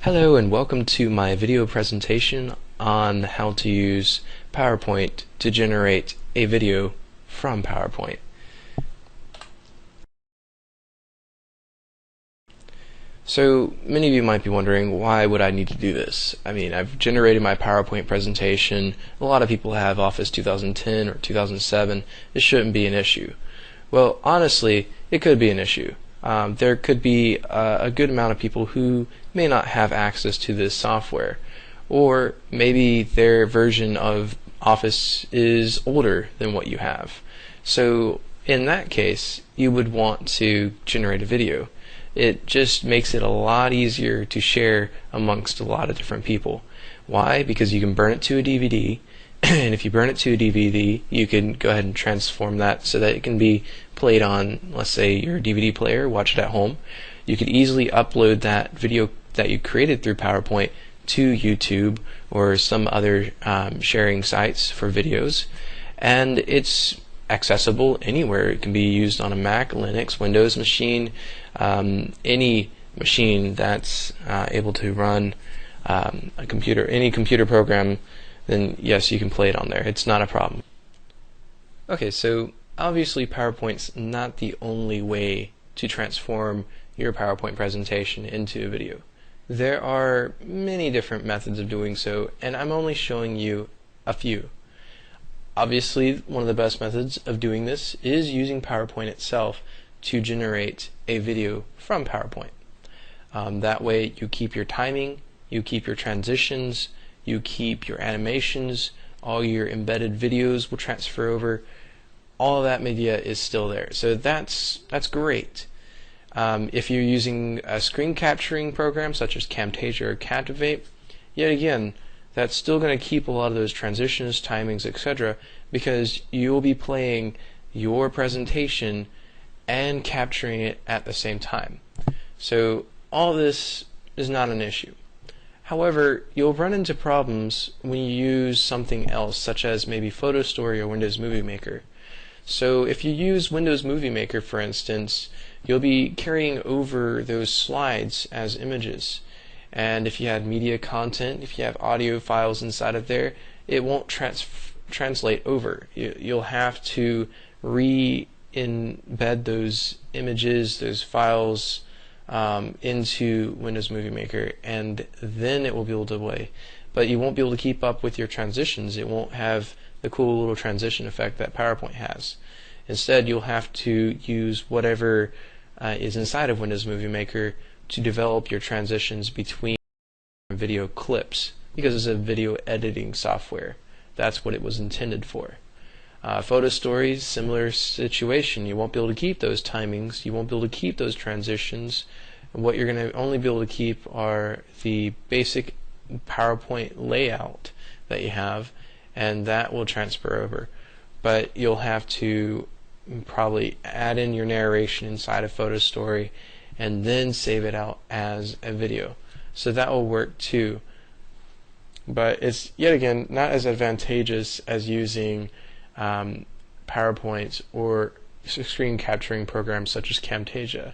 Hello and welcome to my video presentation on how to use PowerPoint to generate a video from PowerPoint. So many of you might be wondering, why would I need to do this? I mean, I've generated my PowerPoint presentation. A lot of people have Office 2010 or 2007. This shouldn't be an issue. Well, honestly, it could be an issue. There could be a good amount of people who may not have access to this software, or maybe their version of Office is older than what you have. So in that case, you would want to generate a video. It just makes it a lot easier to share amongst a lot of different people. Why? Because you can burn it to a DVD, and if you burn it to a DVD, you can go ahead and transform that so that it can be played on, let's say, your DVD player, watch it at home. You could easily upload that video that you created through PowerPoint to YouTube or some other sharing sites for videos, and it's accessible anywhere. It can be used on a Mac, Linux, Windows machine, any machine that's able to run a computer, any computer program. Then yes, you can play it on there. It's not a problem. Okay, so obviously PowerPoint's not the only way to transform your PowerPoint presentation into a video. There are many different methods of doing so, and I'm only showing you a few. Obviously, one of the best methods of doing this is using PowerPoint itself to generate a video from PowerPoint. That way you keep your timing, you keep your transitions, you keep your animations, all your embedded videos will transfer over. All of that media is still there. So that's great. If you're using a screen capturing program such as Camtasia or Captivate, yet again, that's still going to keep a lot of those transitions, timings, etc., because you'll be playing your presentation and capturing it at the same time. So all this is not an issue. However, you'll run into problems when you use something else, such as maybe Photo Story or Windows Movie Maker. So if you use Windows Movie Maker, for instance, you'll be carrying over those slides as images. And if you have media content, if you have audio files inside of there, it won't translate over. You'll have to re-embed those images, those files, into Windows Movie Maker, and then it will be able to play. But you won't be able to keep up with your transitions. It won't have the cool little transition effect that PowerPoint has. Instead, you'll have to use whatever is inside of Windows Movie Maker to develop your transitions between video clips, because it's a video editing software. That's what it was intended for. Photo Stories, similar situation. You won't be able to keep those timings, you won't be able to keep those transitions. What you're going to only be able to keep are the basic PowerPoint layout that you have, and that will transfer over. But you'll have to probably add in your narration inside of Photo Story and then save it out as a video. So that will work too. But it's, yet again, not as advantageous as using PowerPoint or screen capturing programs such as Camtasia.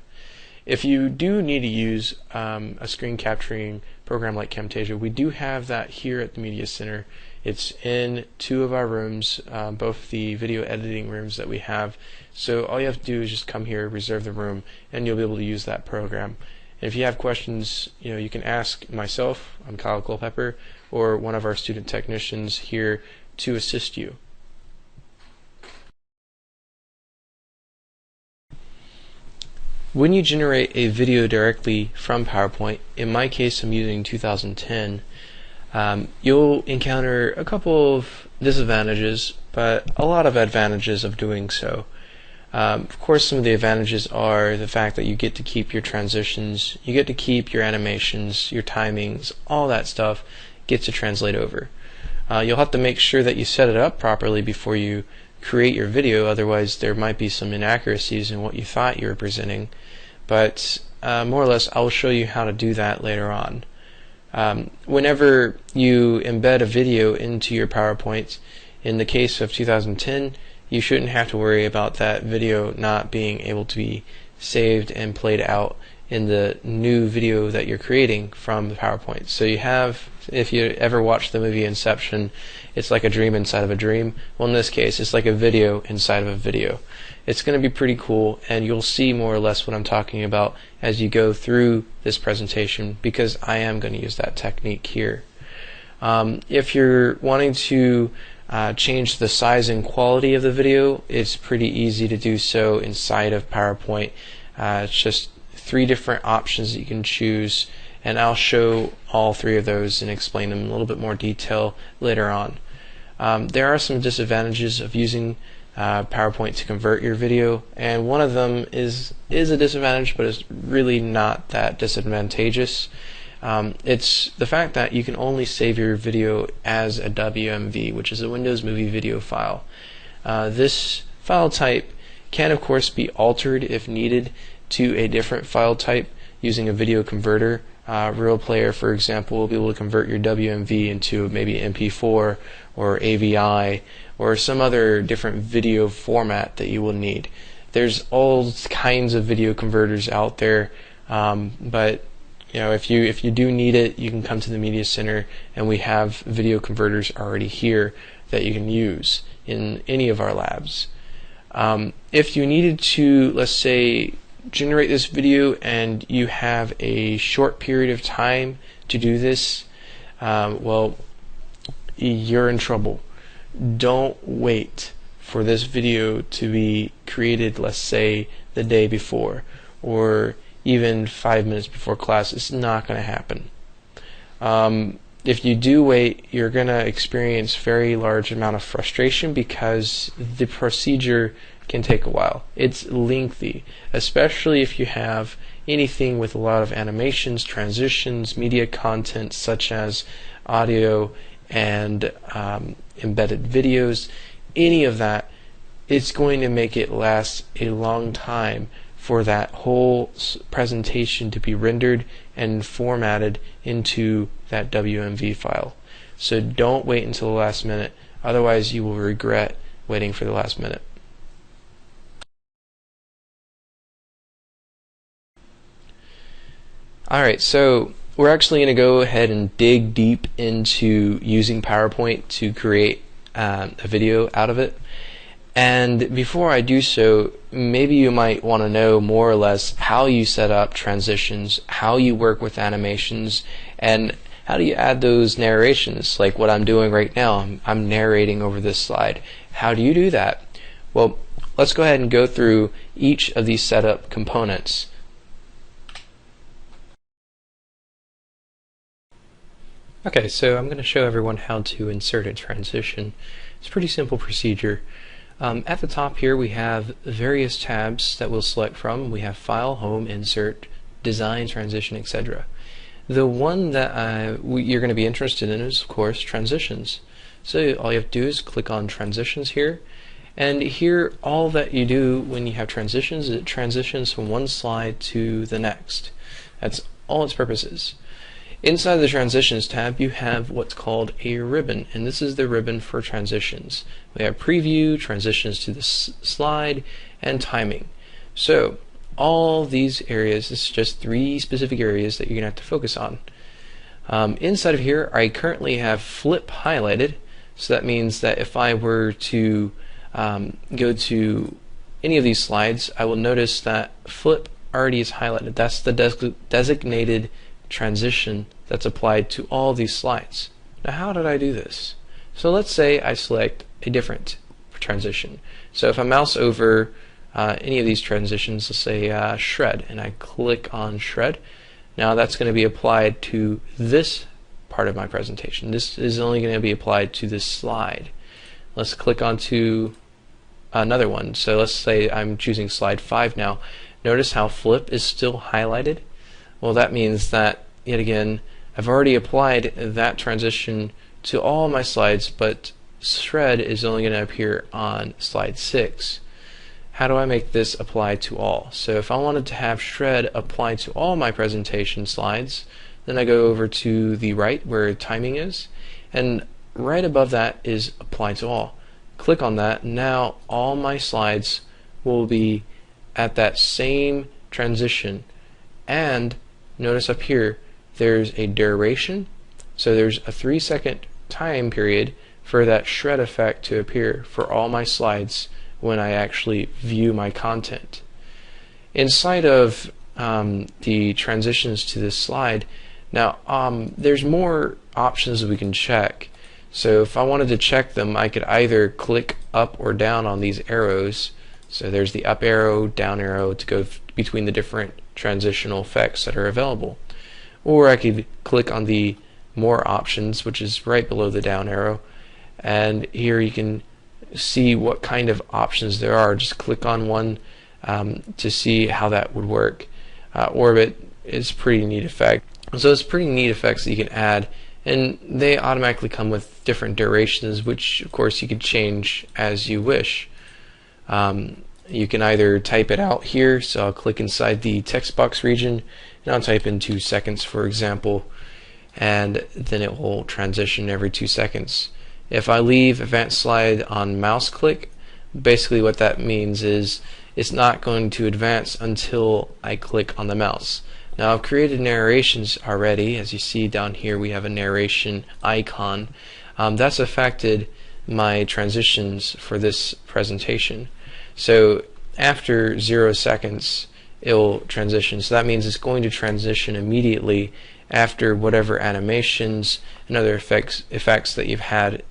If you do need to use a screen capturing program like Camtasia, we do have that here at the Media Center. It's in two of our rooms, both the video editing rooms that we have. So all you have to do is just come here, reserve the room, and you'll be able to use that program. And if you have questions, you can ask myself, I'm Kyle Culpepper, or one of our student technicians here to assist you. When you generate a video directly from PowerPoint, in my case I'm using 2010, you'll encounter a couple of disadvantages, but a lot of advantages of doing so. Of course, some of the advantages are the fact that you get to keep your transitions, you get to keep your animations, your timings, all that stuff gets to translate over. You'll have to make sure that you set it up properly before you create your video, otherwise there might be some inaccuracies in what you thought you were presenting. But more or less, I'll show you how to do that later on. Whenever you embed a video into your PowerPoint, in the case of 2010, you shouldn't have to worry about that video not being able to be saved and played out in the new video that you're creating from the PowerPoint. So you have, if you ever watched the movie Inception, it's like a dream inside of a dream. Well, in this case, it's like a video inside of a video. It's going to be pretty cool, and you'll see more or less what I'm talking about as you go through this presentation, because I am going to use that technique here. If you're wanting to change the size and quality of the video, it's pretty easy to do so inside of PowerPoint. It's just 3 different options that you can choose, and I'll show all 3 of those and explain them in a little bit more detail later on. There are some disadvantages of using PowerPoint to convert your video, and one of them is a disadvantage, but it's really not that disadvantageous. It's the fact that you can only save your video as a WMV, which is a Windows Movie Video file. This file type can of course be altered if needed to a different file type using a video converter. Real Player, for example, will be able to convert your WMV into maybe MP4 or AVI or some other different video format that you will need. There's all kinds of video converters out there, but you know, if you do need it, you can come to the Media Center, and we have video converters already here that you can use in any of our labs. If you needed to, let's say, generate this video and you have a short period of time to do this, well, you're in trouble. Don't wait for this video to be created, let's say, the day before or even 5 minutes before class. It's not going to happen. If you do wait, you're going to experience very large amount of frustration because the procedure can take a while. It's lengthy, especially if you have anything with a lot of animations, transitions, media content such as audio and embedded videos. Any of that, it's going to make it last a long time for that whole presentation to be rendered and formatted into that WMV file. So don't wait until the last minute, otherwise you will regret waiting for the last minute. Alright, so we're actually going to go ahead and dig deep into using PowerPoint to create a video out of it. And before I do so, maybe you might want to know more or less how you set up transitions, how you work with animations, and how do you add those narrations, like what I'm doing right now. I'm narrating over this slide. How do you do that? Well, let's go ahead and go through each of these setup components. Okay, so I'm going to show everyone how to insert a transition. It's a pretty simple procedure. At the top here we have various tabs that we'll select from. We have File, Home, Insert, Design, Transition, etc. The one that you're going to be interested in is, of course, Transitions. So all you have to do is click on Transitions here, and here all that you do when you have transitions is it transitions from one slide to the next. That's all its purpose is. Inside the Transitions tab you have what's called a ribbon, and this is the ribbon for transitions. We have Preview, Transitions to the slide, and Timing. So all these areas, this is just 3 specific areas that you're going to have to focus on. Inside of here I currently have Flip highlighted, so that means that if I were to go to any of these slides, I will notice that Flip already is highlighted. That's the designated transition that's applied to all these slides. Now how did I do this? So let's say I select a different transition. So if I mouse over any of these transitions, let's say Shred, and I click on Shred, now that's going to be applied to this part of my presentation. This is only going to be applied to this slide. Let's click onto another one. So let's say I'm choosing slide 5 now. Notice how Flip is still highlighted? Well, that means that, yet again, I've already applied that transition to all my slides, but Shred is only going to appear on slide 6. How do I make this apply to all? So if I wanted to have Shred apply to all my presentation slides, then I go over to the right where Timing is, and right above that is Apply to All. Click on that. Now all my slides will be at that same transition And notice up here there's a duration, so there's a 3-second time period for that shred effect to appear for all my slides when I actually view my content. Inside of the transitions to this slide, now there's more options that we can check. So if I wanted to check them, I could either click up or down on these arrows. So there's the up arrow, down arrow to go between the different transitional effects that are available. Or I could click on the more options, which is right below the down arrow, and here you can see what kind of options there are. Just click on one to see how that would work. Orbit is a pretty neat effect. So it's pretty neat effects that you can add, and they automatically come with different durations, which of course you can change as you wish. You can either type it out here, so I'll click inside the text box region and I'll type in 2 seconds, for example, and then it will transition every 2 seconds. If I leave advanced slide on mouse click, basically what that means is it's not going to advance until I click on the mouse. Now I've created narrations already. As you see down here, we have a narration icon. That's affected my transitions for this presentation. So after 0 seconds it will transition. So that means it's going to transition immediately after whatever animations and other effects that you've had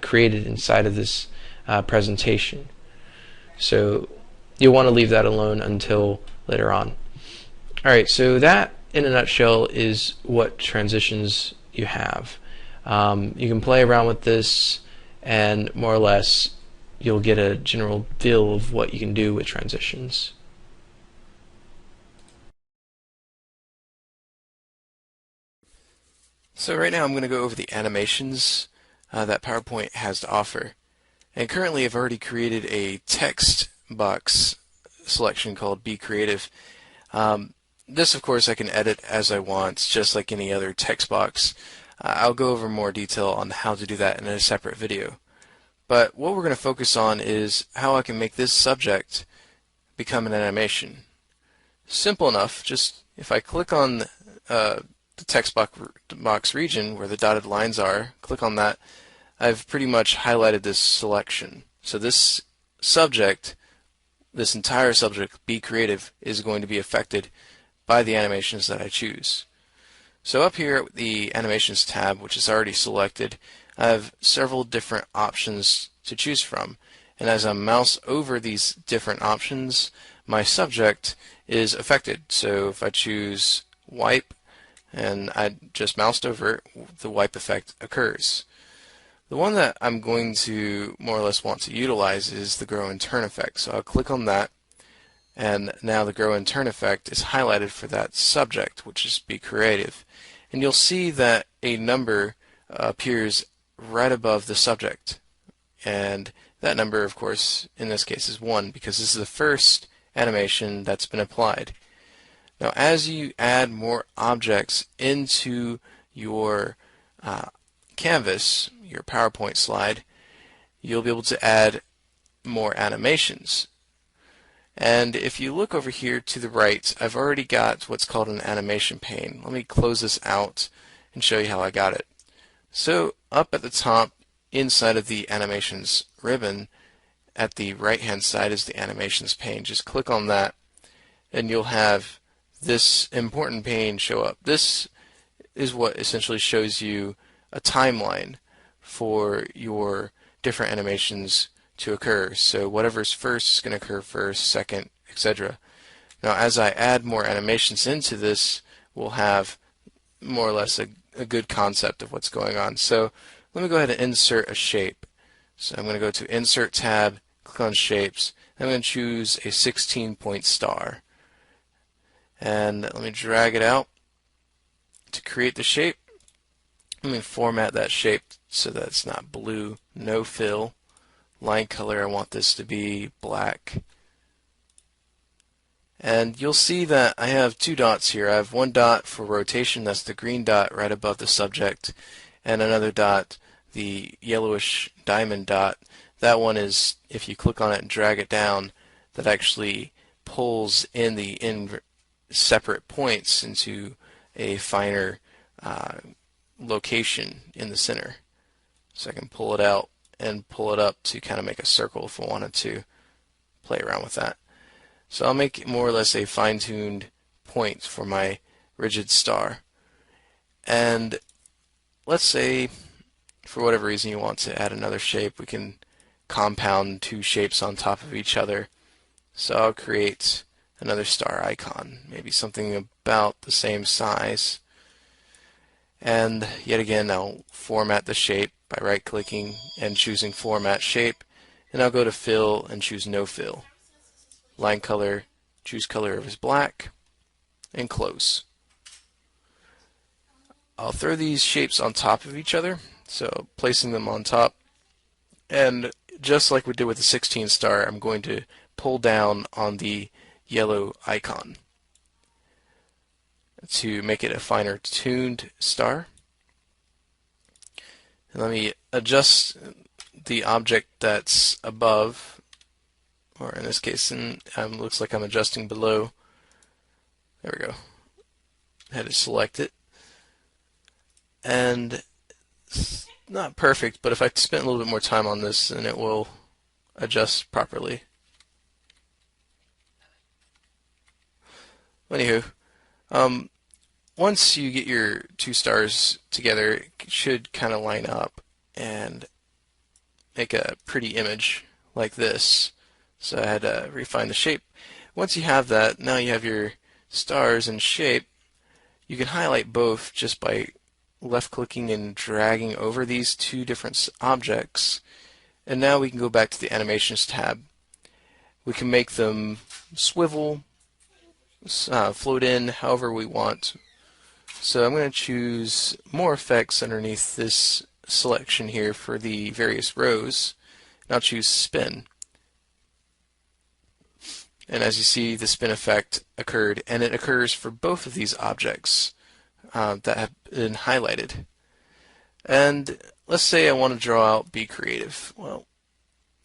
created inside of this presentation. So you'll want to leave that alone until later on. Alright, so that in a nutshell is what transitions you have. You can play around with this and more or less you'll get a general feel of what you can do with transitions. So right now I'm going to go over the animations that PowerPoint has to offer. And currently I've already created a text box selection called Be Creative. This of course I can edit as I want, just like any other text box. I'll go over more detail on how to do that in a separate video. But what we're going to focus on is how I can make this subject become an animation. Simple enough. Just if I click on the text box region where the dotted lines are, click on that, I've pretty much highlighted this selection. So this subject, this entire subject, Be Creative, is going to be affected by the animations that I choose. So up here at the Animations tab, which is already selected, I have several different options to choose from. And as I mouse over these different options, my subject is affected. So if I choose Wipe, and I just moused over it, the wipe effect occurs. The one that I'm going to more or less want to utilize is the grow and turn effect. So I'll click on that, and now the grow and turn effect is highlighted for that subject, which is Be Creative. And you'll see that a number appears right above the subject. And that number, of course, in this case is 1, because this is the first animation that's been applied. Now, as you add more objects into your canvas, your PowerPoint slide, you'll be able to add more animations. And if you look over here to the right, I've already got what's called an animation pane. Let me close this out and show you how I got it. So up at the top, inside of the animations ribbon, at the right hand side is the animations pane. Just click on that and you'll have this important pane show up. This is what essentially shows you a timeline for your different animations to occur. So whatever's first is going to occur first, second, etc. Now as I add more animations into this, we'll have more or less a good concept of what's going on. So let me go ahead and insert a shape. So I'm going to go to Insert tab, click on Shapes. I'm going to choose a 16-point star. And let me drag it out to create the shape. Let me format that shape so that it's not blue, no fill. Line color, I want this to be black. And you'll see that I have 2 dots here. I have 1 dot for rotation, that's the green dot right above the subject, and another dot, the yellowish diamond dot. That one is, if you click on it and drag it down, that actually pulls in the separate points into a finer location in the center. So I can pull it out and pull it up to kind of make a circle if I wanted to play around with that. So I'll make more or less a fine-tuned point for my rigid star. And let's say for whatever reason you want to add another shape, we can compound two shapes on top of each other. So I'll create another star icon, maybe something about the same size. And yet again, I'll format the shape by right-clicking and choosing Format Shape, and I'll go to Fill and choose No Fill. Line color, choose color as black, and close. I'll throw these shapes on top of each other, so placing them on top, and just like we did with the 16 star, I'm going to pull down on the yellow icon to make it a finer tuned star. And let me adjust the object that's above, or in this case, looks like I'm adjusting below. There we go. I had to select it. And it's not perfect, but if I spend a little bit more time on this, then it will adjust properly. Anywho, once you get your two stars together, it should kind of line up and make a pretty image like this. So I had to refine the shape. Once you have that, now you have your stars in shape. You can highlight both just by left-clicking and dragging over these two different objects. And now we can go back to the Animations tab. We can make them swivel, float in however we want. So I'm going to choose more effects underneath this selection here for the various rows, and I'll choose spin. And as you see, the spin effect occurred, and it occurs for both of these objects that have been highlighted. And let's say I want to draw out Be Creative. Well,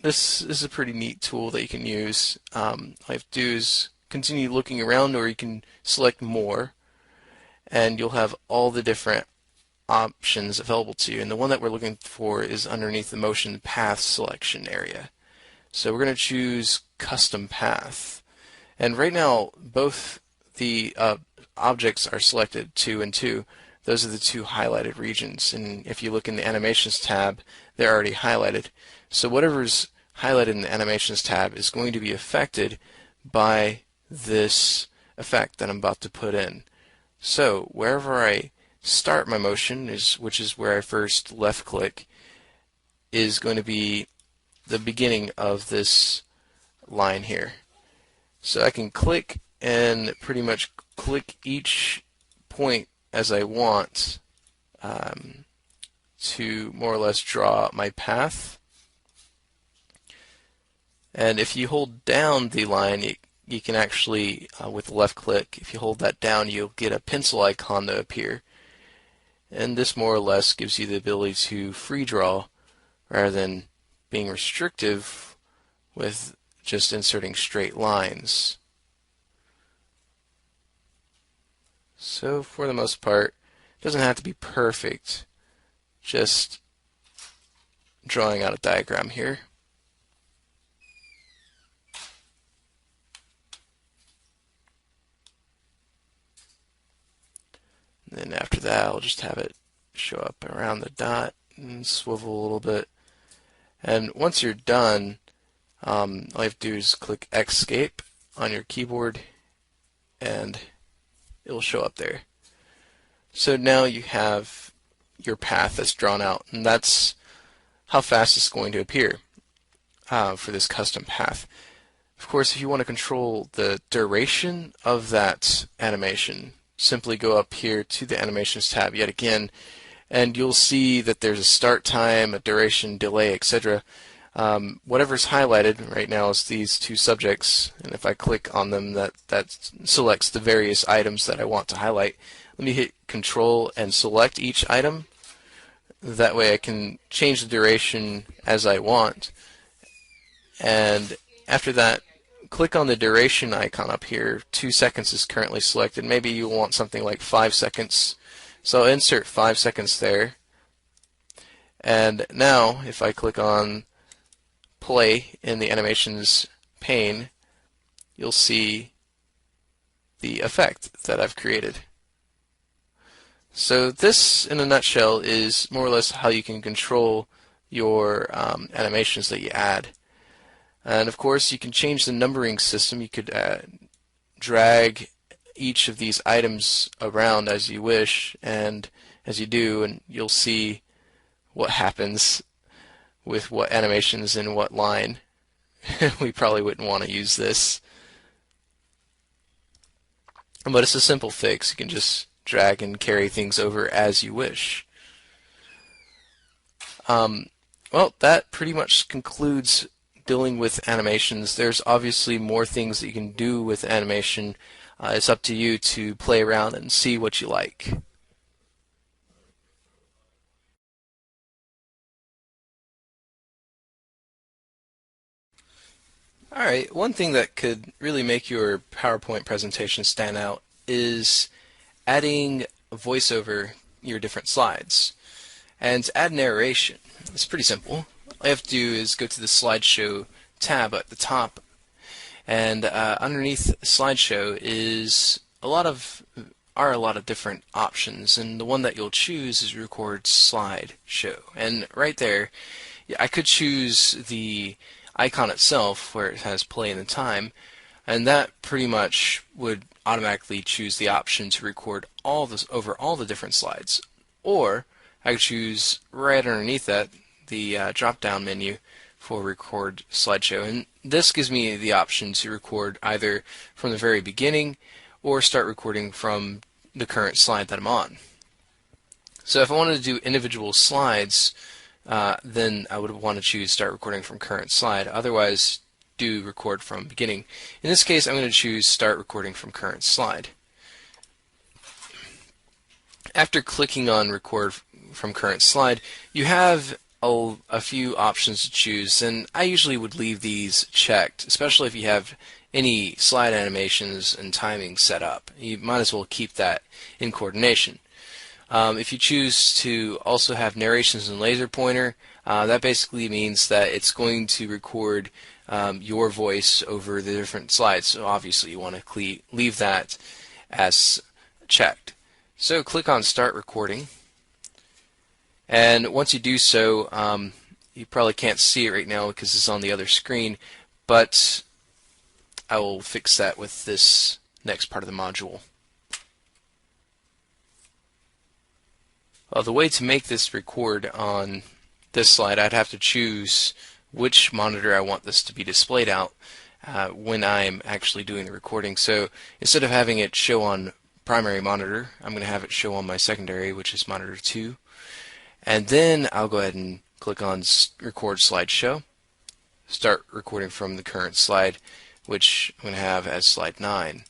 this is a pretty neat tool that you can use. All you have to do is continue looking around, or you can select more, and you'll have all the different options available to you. And the one that we're looking for is underneath the Motion Path selection area. So we're going to choose Custom Path. And right now, both the objects are selected 2 and 2. Those are the two highlighted regions. And if you look in the Animations tab, they're already highlighted. So whatever's highlighted in the Animations tab is going to be affected by this effect that I'm about to put in. So wherever I start my motion, which is where I first left click, is going to be the beginning of this line here. So I can click and pretty much click each point as I want to more or less draw out my path. And if you hold down the line, you can actually, with the left click, if you hold that down, you'll get a pencil icon to appear. And this more or less gives you the ability to free draw rather than being restrictive with just inserting straight lines. So for the most part, it doesn't have to be perfect, just drawing out a diagram here. And then after that, I'll just have it show up around the dot and swivel a little bit. And once you're done, all you have to do is click Escape on your keyboard, and it'll show up there. So now you have your path that's drawn out, and that's how fast it's going to appear for this custom path. Of course, if you want to control the duration of that animation, simply go up here to the Animations tab yet again, and you'll see that there's a start time, a duration, delay, etc. Whatever's highlighted right now is these two subjects, and if I click on them, that selects the various items that I want to highlight. Let me hit Control and select each item. That way I can change the duration as I want. And after that, click on the duration icon up here. 2 seconds is currently selected. Maybe you want something like 5 seconds. So I'll insert 5 seconds there. And now if I click on play in the animations pane, you'll see the effect that I've created. So this, in a nutshell, is more or less how you can control your animations that you add. And of course, you can change the numbering system. You could drag each of these items around as you wish, and as you do, and you'll see what happens with what animations in what line. We probably wouldn't want to use this, but it's a simple fix. You can just drag and carry things over as you wish. Well, that pretty much concludes dealing with animations. There's obviously more things that you can do with animation. It's up to you to play around and see what you like. Alright, one thing that could really make your PowerPoint presentation stand out is adding voiceover your different slides. And to add narration, it's pretty simple. All you have to do is go to the slideshow tab at the top, and underneath slideshow are a lot of different options, and the one that you'll choose is record slideshow. And right there, I could choose the icon itself where it has play and the time, and that pretty much would automatically choose the option to record all this over all the different slides. Or I could choose right underneath that the drop-down menu for record slideshow, and this gives me the option to record either from the very beginning or start recording from the current slide that I'm on. So if I wanted to do individual slides, then I would want to choose start recording from current slide. Otherwise, do record from beginning. In this case, I'm going to choose start recording from current slide. After clicking on record from current slide, you have a few options to choose, and I usually would leave these checked, especially if you have any slide animations and timing set up. You might as well keep that in coordination. If you choose to also have narrations and laser pointer, that basically means that it's going to record your voice over the different slides. So obviously you want to leave that as checked. So click on Start Recording, and once you do so, you probably can't see it right now because it's on the other screen, but I will fix that with this next part of the module. Well, the way to make this record on this slide, I'd have to choose which monitor I want this to be displayed out when I'm actually doing the recording. So instead of having it show on primary monitor, I'm going to have it show on my secondary, which is monitor 2. And then I'll go ahead and click on Record Slideshow, start recording from the current slide, which I'm going to have as slide 9.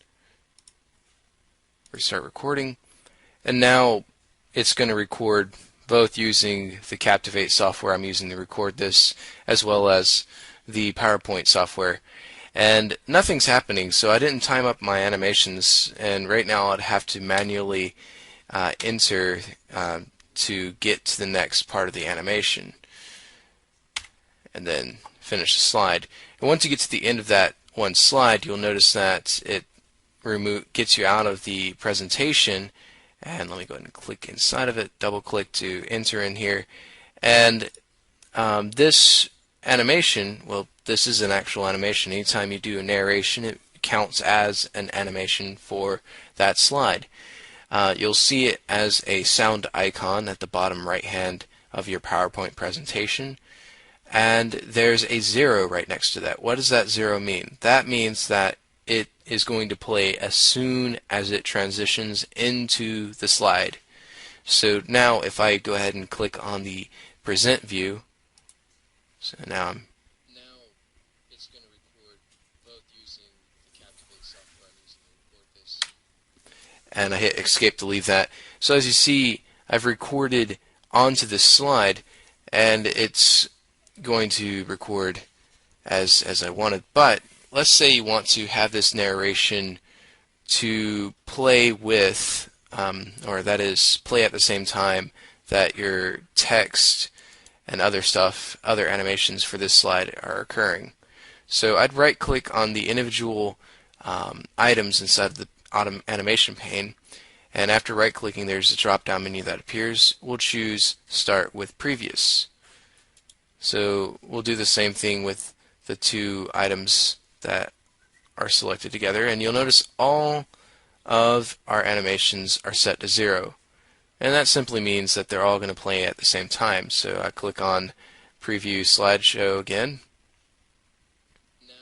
Restart recording, and now it's going to record both using the Captivate software I'm using to record this, as well as the PowerPoint software. And nothing's happening, so I didn't time up my animations, and right now I'd have to manually enter to get to the next part of the animation, and then finish the slide. And once you get to the end of that one slide, you'll notice that it gets you out of the presentation. And let me go ahead and click inside of it, double click to enter in here. And this animation, well, this is an actual animation. Anytime you do a narration, it counts as an animation for that slide. You'll see it as a sound icon at the bottom right hand of your PowerPoint presentation. And there's a 0 right next to that. What does that 0 mean? That means that it is going to play as soon as it transitions into the slide. So now if I go ahead and click on the present view, so now it's going to record both using the Captivate software I'm using to record this. And I hit escape to leave that. So as you see, I've recorded onto this slide, and it's going to record as I wanted, but let's say you want to have this narration to play with, or that is, play at the same time that your text and other stuff, other animations for this slide are occurring. So I'd right-click on the individual items inside of the animation pane, and after right-clicking, there's a drop-down menu that appears. We'll choose Start with Previous. So we'll do the same thing with the two items that are selected together, and you'll notice all of our animations are set to 0. And that simply means that they're all going to play at the same time. So I click on Preview Slideshow again. Now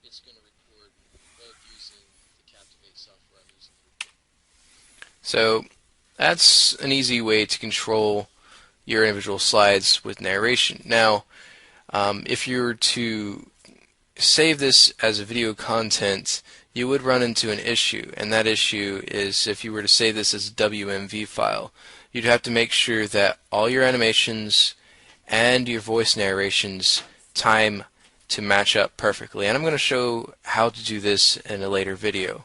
it's going to record both using the Captivate software I'm using. So that's an easy way to control your individual slides with narration. Now, if you were to save this as a video content, you would run into an issue, and that issue is if you were to save this as a WMV file, you'd have to make sure that all your animations and your voice narrations time to match up perfectly. And I'm going to show how to do this in a later video.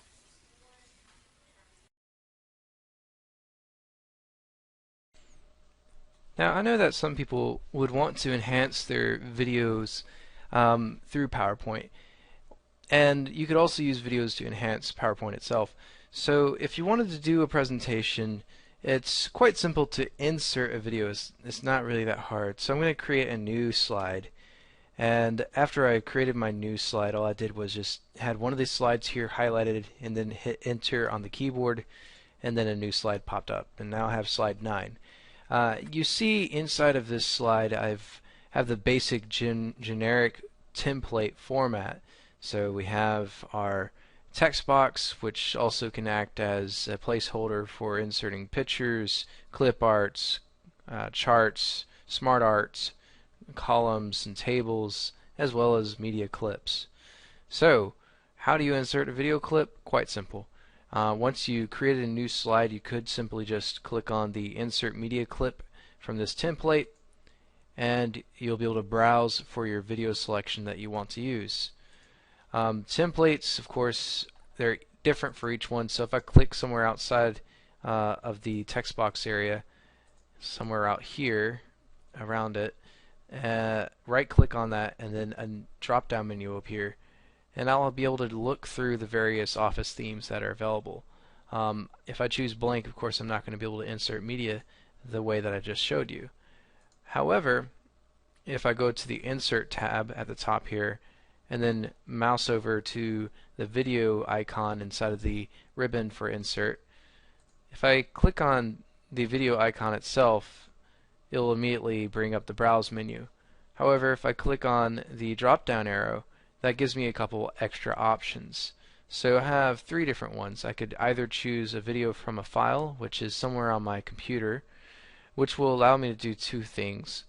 Now, I know that some people would want to enhance their videos through PowerPoint, and you could also use videos to enhance PowerPoint itself. So if you wanted to do a presentation, it's quite simple to insert a video. It's not really that hard. So I'm going to create a new slide, and after I created my new slide, all I did was just had one of these slides here highlighted and then hit enter on the keyboard, and then a new slide popped up, and now I have slide 9. You see inside of this slide I have the basic generic template format. So we have our text box, which also can act as a placeholder for inserting pictures, clip arts, charts, smart arts, columns and tables, as well as media clips. So how do you insert a video clip? Quite simple. Once you created a new slide, you could simply just click on the Insert Media Clip from this template, and you'll be able to browse for your video selection that you want to use. Templates, of course, they're different for each one, so if I click somewhere outside of the text box area, somewhere out here around it, right click on that, and then a drop down menu will appear, and I'll be able to look through the various Office themes that are available. If I choose blank, of course I'm not going to be able to insert media the way that I just showed you. However, if I go to the Insert tab at the top here and then mouse over to the video icon inside of the ribbon for Insert, if I click on the video icon itself, it'll immediately bring up the Browse menu. However, if I click on the drop down arrow, that gives me a couple extra options. So I have 3 different ones. I could either choose a video from a file, which is somewhere on my computer, which will allow me to do 2 things.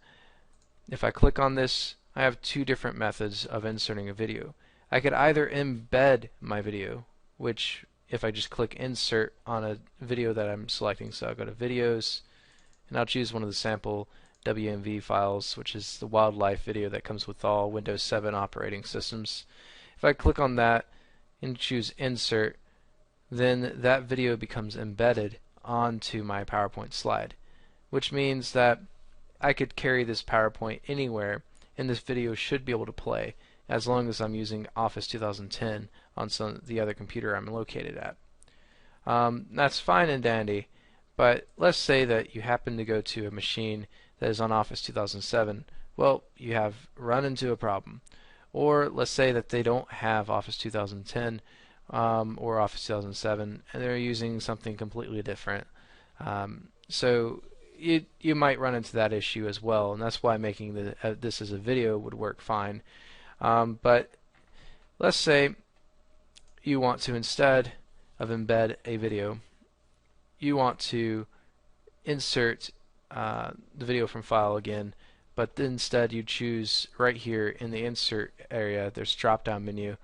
If I click on this, I have 2 different methods of inserting a video. I could either embed my video, which if I just click Insert on a video that I'm selecting, so I'll go to Videos, and I'll choose one of the sample WMV files, which is the wildlife video that comes with all Windows 7 operating systems. If I click on that and choose Insert, then that video becomes embedded onto my PowerPoint slide, which means that I could carry this PowerPoint anywhere, and this video should be able to play as long as I'm using Office 2010 on the other computer I'm located at. That's fine and dandy, but let's say that you happen to go to a machine that is on Office 2007. Well, you have run into a problem. Or let's say that they don't have Office 2010 or Office 2007, and they're using something completely different. So you might run into that issue as well, and that's why making this as a video would work fine. But let's say you want to, instead of embed a video, you want to insert the video from file again, but instead you choose right here in the insert area, there's drop down menu,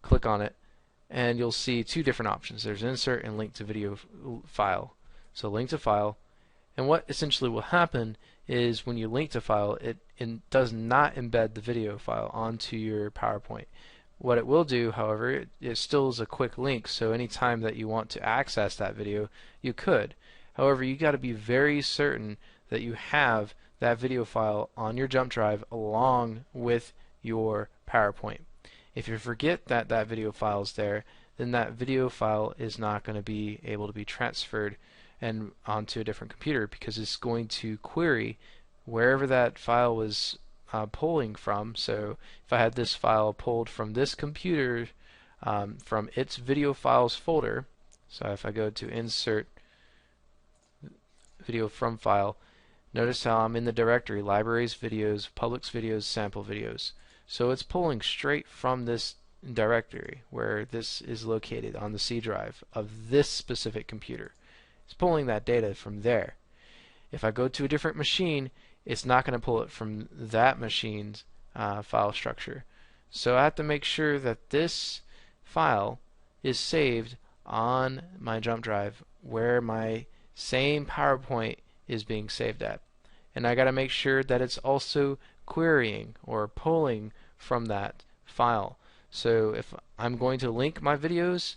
click on it, and you'll see 2 different options. There's insert and link to video file. So link to file, and what essentially will happen is when you link to file, it does not embed the video file onto your PowerPoint, What it will do, however, it still is a quick link, so anytime that you want to access that video, you could. However, you got to be very certain that you have that video file on your jump drive along with your PowerPoint. If you forget that that video file is there, then that video file is not going to be able to be transferred and onto a different computer, because it's going to query wherever that file was pulling from. So if I had this file pulled from this computer from its video files folder, so if I go to insert video from file, notice how I'm in the directory libraries, videos, publics videos, sample videos. So it's pulling straight from this directory where this is located on the C drive of this specific computer. It's pulling that data from there. If I go to a different machine, it's not going to pull it from that machine's file structure. So I have to make sure that this file is saved on my jump drive where my same PowerPoint is being saved at. And I got to make sure that it's also querying or pulling from that file. So if I'm going to link my videos,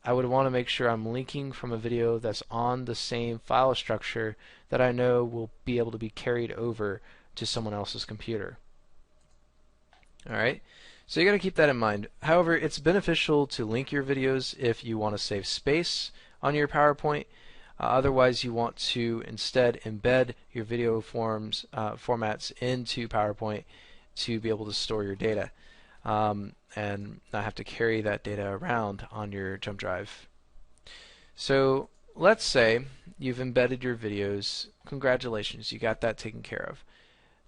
I would want to make sure I'm linking from a video that's on the same file structure that I know will be able to be carried over to someone else's computer. Alright, so you got to keep that in mind. However, it's beneficial to link your videos if you want to save space on your PowerPoint. Otherwise, you want to instead embed your video formats into PowerPoint to be able to store your data and not have to carry that data around on your jump drive. So let's say you've embedded your videos. Congratulations, you got that taken care of.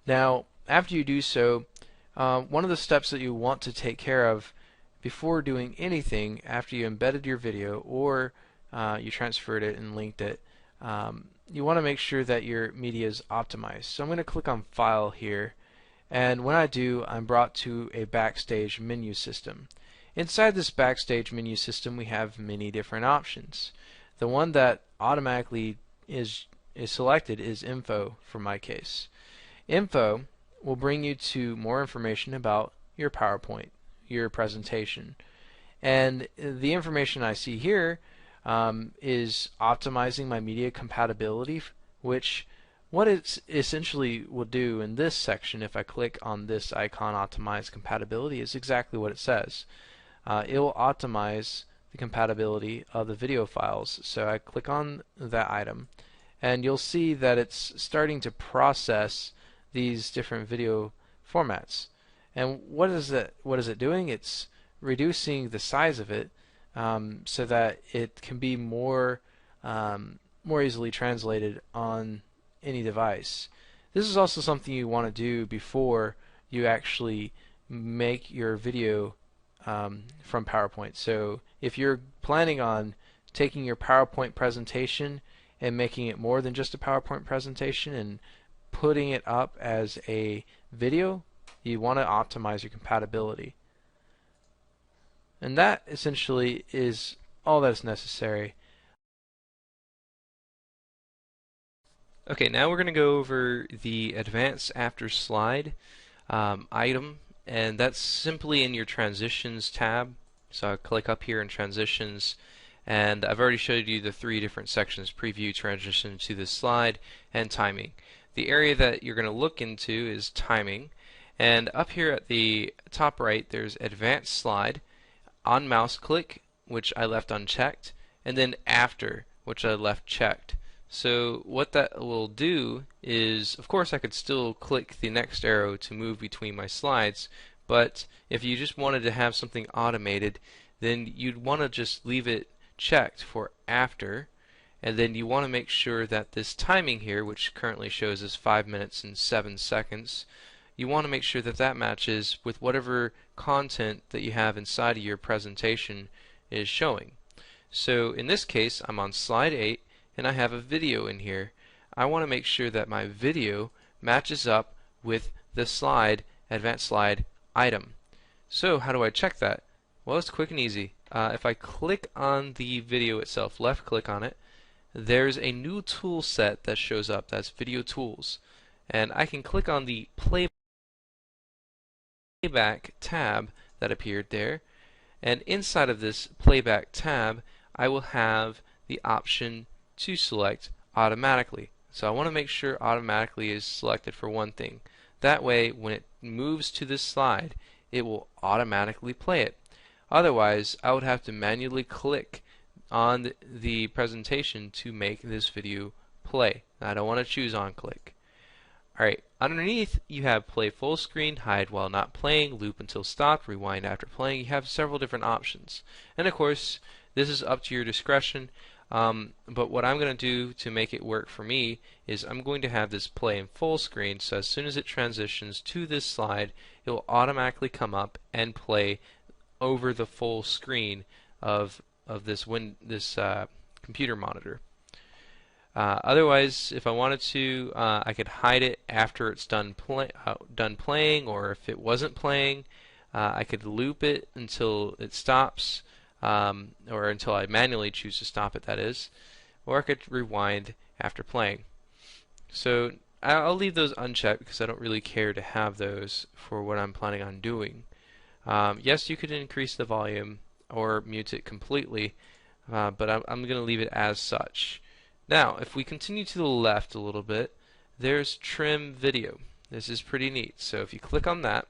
Now, after you do so, one of the steps that you want to take care of before doing anything after you embedded your video or you transferred it and linked it, you want to make sure that your media is optimized. So I'm going to click on File here, and when I do, I'm brought to a Backstage menu system. Inside this Backstage menu system, we have many different options. The one that automatically is selected is Info for my case. Info will bring you to more information about your PowerPoint, your presentation. And the information I see here is optimizing my media compatibility, which what it essentially will do in this section, if I click on this icon, Optimize Compatibility, is exactly what it says. It will optimize the compatibility of the video files. So I click on that item, and you'll see that it's starting to process these different video formats. And what is it doing? It's reducing the size of it so that it can be more easily translated on any device. This is also something you want to do before you actually make your video from PowerPoint. So if you're planning on taking your PowerPoint presentation and making it more than just a PowerPoint presentation and putting it up as a video, you want to optimize your compatibility. And that essentially is all that is necessary. Okay, now we're going to go over the Advanced After Slide item, and that's simply in your Transitions tab. So I click up here in Transitions, and I've already showed you the three different sections: Preview, Transition to the Slide, and Timing. The area that you're going to look into is Timing, and up here at the top right there's Advanced Slide, on mouse click, which I left unchecked, and then After, which I left checked. So what that will do is, of course I could still click the next arrow to move between my slides, but if you just wanted to have something automated, then you'd want to just leave it checked for after, and then you want to make sure that this timing here, which currently shows as 5 minutes and 7 seconds, you want to make sure that that matches with whatever content that you have inside of your presentation is showing. So in this case, I'm on slide 8, and I have a video in here. I want to make sure that my video matches up with the slide, Advanced Slide item. So how do I check that? Well, it's quick and easy. If I click on the video itself, left click on it, there's a new tool set that shows up. That's Video Tools. And I can click on the Playback tab that appeared there. And inside of this Playback tab, I will have the option to select automatically. So I want to make sure automatically is selected for one thing. That way, when it moves to this slide, it will automatically play it. Otherwise, I would have to manually click on the presentation to make this video play. I don't want to choose on click. Alright, underneath you have play full screen, hide while not playing, loop until stopped, rewind after playing. You have several different options. And of course, this is up to your discretion. But what I'm going to do to make it work for me is I'm going to have this play in full screen, so as soon as it transitions to this slide, it will automatically come up and play over the full screen of this computer monitor. Otherwise, if I wanted to, I could hide it after it's done playing, or if it wasn't playing, I could loop it until it stops, or until I manually choose to stop it, that is, or I could rewind after playing. So I'll leave those unchecked because I don't really care to have those for what I'm planning on doing. Yes, you could increase the volume or mute it completely, but I'm going to leave it as such. Now, if we continue to the left a little bit, there's trim video. This is pretty neat. So if you click on that,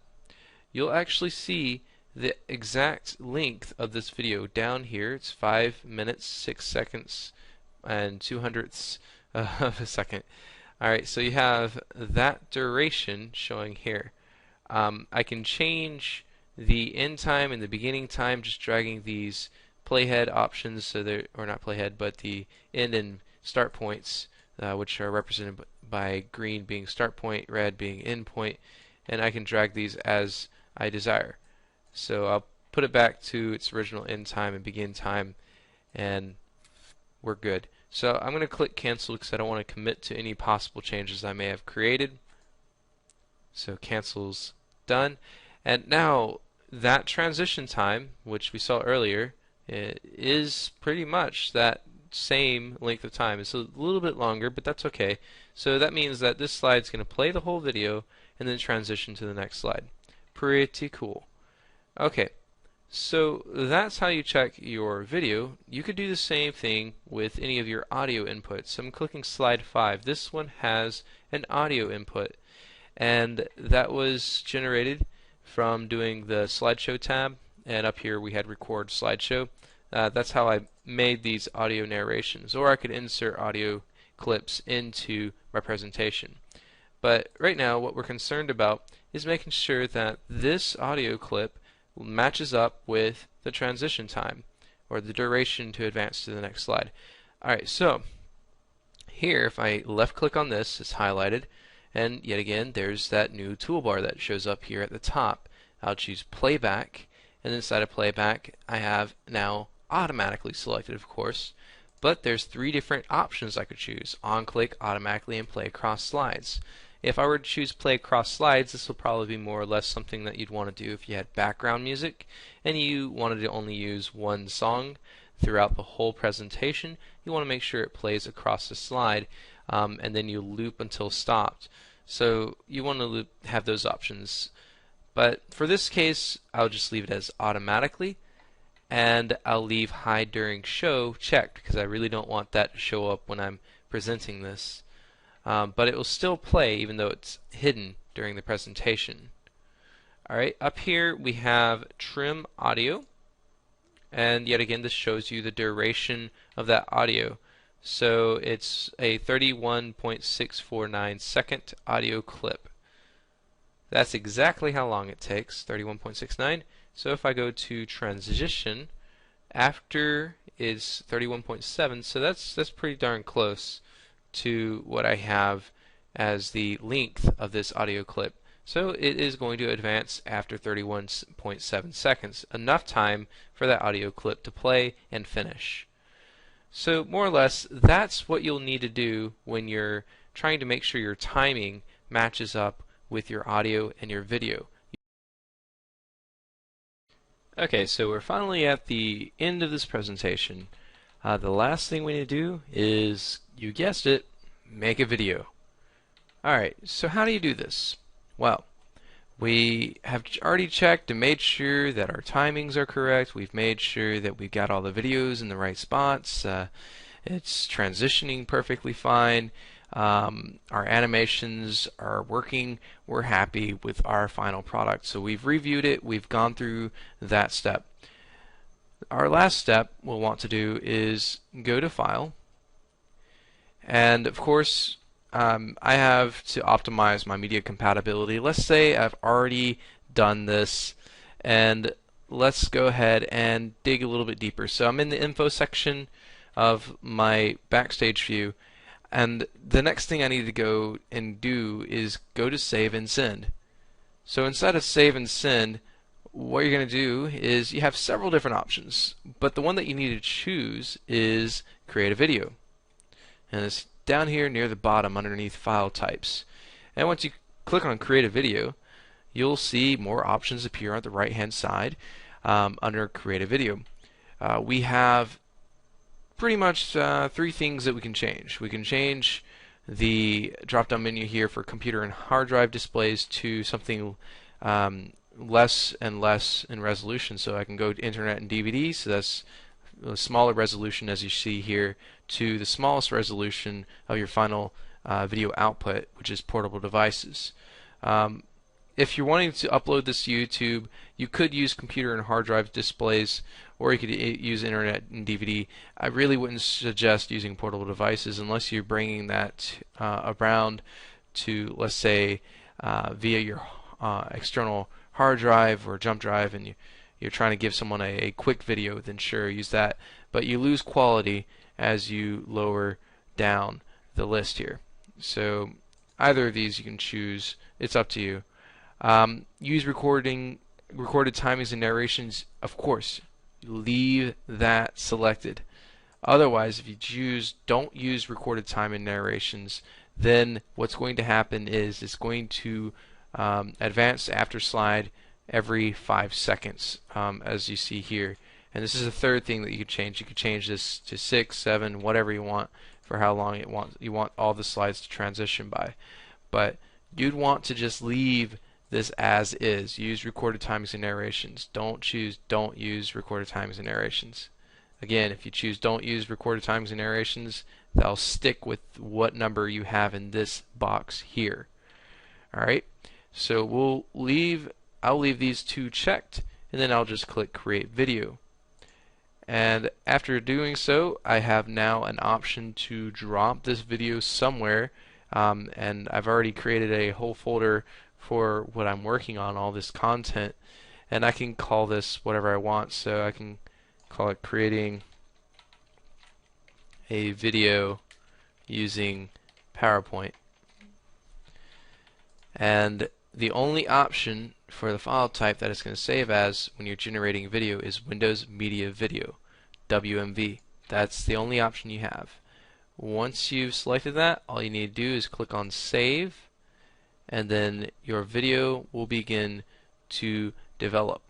you'll actually see the exact length of this video down here. It's 5 minutes, 6 seconds, and 2/100ths of a second. Alright, so you have that duration showing here. I can change the end time and the beginning time just dragging these playhead options, so they're, or not playhead, but the end and start points, which are represented by green being start point, red being end point, and I can drag these as I desire. So I'll put it back to its original end time and begin time, and we're good. So I'm going to click cancel because I don't want to commit to any possible changes I may have created. So cancel's done. And now that transition time, which we saw earlier, is pretty much that same length of time. It's a little bit longer, but that's okay. So that means that this slide's going to play the whole video and then transition to the next slide. Pretty cool. Okay, so that's how you check your video. You could do the same thing with any of your audio inputs. So I'm clicking slide 5. This one has an audio input, and that was generated from doing the slideshow tab, and up here we had record slideshow. That's how I made these audio narrations, or I could insert audio clips into my presentation. But right now what we're concerned about is making sure that this audio clip matches up with the transition time, or the duration to advance to the next slide. Alright, so here if I left click on this, it's highlighted, and yet again there's that new toolbar that shows up here at the top. I'll choose Playback, and inside of Playback I have now automatically selected, of course, but there's 3 different options I could choose: on click, automatically, and play across slides. If I were to choose play across slides, this will probably be more or less something that you'd want to do if you had background music and you wanted to only use one song throughout the whole presentation. You want to make sure it plays across the slide, and then you loop until stopped. So you want to have those options. But for this case, I'll just leave it as automatically, and I'll leave hide during show checked because I really don't want that to show up when I'm presenting this. But it will still play even though it's hidden during the presentation. Alright, up here we have trim audio, and yet again this shows you the duration of that audio. So it's a 31.649 second audio clip. That's exactly how long it takes, 31.69. So if I go to transition, after is 31.7, so that's pretty darn close to what I have as the length of this audio clip. So it is going to advance after 31.7 seconds, enough time for that audio clip to play and finish. So more or less, that's what you'll need to do when you're trying to make sure your timing matches up with your audio and your video. Okay, so we're finally at the end of this presentation. The last thing we need to do is, you guessed it, make a video. Alright, so how do you do this? Well, We have already checked and made sure that our timings are correct. We've made sure that we've got all the videos in the right spots. It's transitioning perfectly fine. Our animations are working. We're happy with our final product. So we've reviewed it. We've gone through that step. Our last step we'll want to do is go to File. And of course, I have to optimize my media compatibility. Let's say I've already done this, and let's go ahead and dig a little bit deeper. So I'm in the info section of my Backstage view, and the next thing I need to go and do is go to Save and Send. So instead of Save and Send, what you're going to do is you have several different options, but the one that you need to choose is Create a Video. And it's down here near the bottom underneath File Types. And once you click on Create a Video, you'll see more options appear on the right hand side under Create a Video. We have pretty much three things that we can change. We can change the drop down menu here for computer and hard drive displays to something less and less in resolution. So I can go to internet and DVD, so that's a smaller resolution as you see here, to the smallest resolution of your final video output, which is portable devices. If you're wanting to upload this to YouTube, you could use computer and hard drive displays, or you could use internet and DVD. I really wouldn't suggest using portable devices unless you're bringing that around to, let's say, via your external hard drive or jump drive, and you're trying to give someone a quick video, then sure, use that. But you lose quality as you lower down the list here. So either of these you can choose. It's up to you. Use recorded timings and narrations. Of course, leave that selected. Otherwise, if you choose don't use recorded time and narrations, then what's going to happen is it's going to advance after slide every 5 seconds, as you see here. And this is the third thing that you could change. You could change this to 6, 7, whatever you want for how long you want all the slides to transition by. But you'd want to just leave this as is. Use recorded timings and narrations. Don't use recorded timings and narrations. Again, if you choose don't use recorded timings and narrations, they'll stick with what number you have in this box here. Alright, so I'll leave these two checked, and then I'll just click Create Video. And after doing so, I have now an option to drop this video somewhere, and I've already created a whole folder for what I'm working on, all this content, and I can call this whatever I want. So I can call it Creating a Video Using PowerPoint. And the only option for the file type that it's going to save as when you're generating video is Windows Media Video, WMV. That's the only option you have. Once you've selected that, all you need to do is click on Save, and then your video will begin to develop.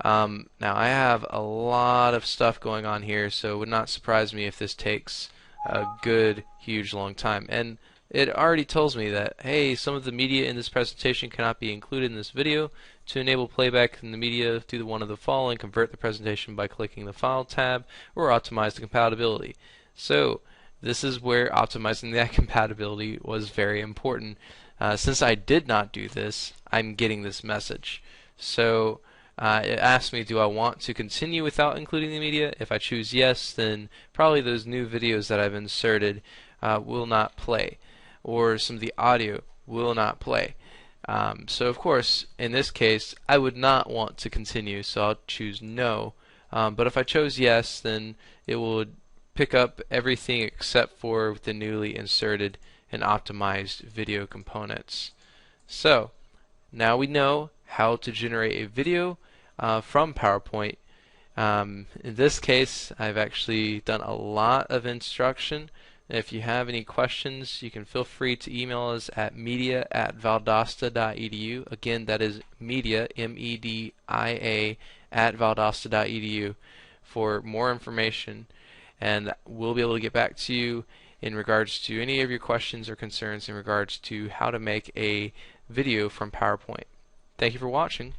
Now I have a lot of stuff going on here, so it would not surprise me if this takes a good, huge, long time. And it already tells me that, hey, some of the media in this presentation cannot be included in this video. To enable playback in the media, do one of the following: convert the presentation by clicking the File tab, or optimize the compatibility. So this is where optimizing that compatibility was very important. Since I did not do this, I'm getting this message. So it asks me, do I want to continue without including the media? If I choose yes, then probably those new videos that I've inserted will not play, or some of the audio will not play. So of course, in this case, I would not want to continue, so I'll choose no. But if I chose yes, then it will pick up everything except for the newly inserted and optimized video components. So now we know how to generate a video from PowerPoint. In this case, I've actually done a lot of instruction. If you have any questions, you can feel free to email us at media@valdosta.edu. Again, that is media, MEDIA, at valdosta.edu for more information, and we'll be able to get back to you in regards to any of your questions or concerns in regards to how to make a video from PowerPoint. Thank you for watching.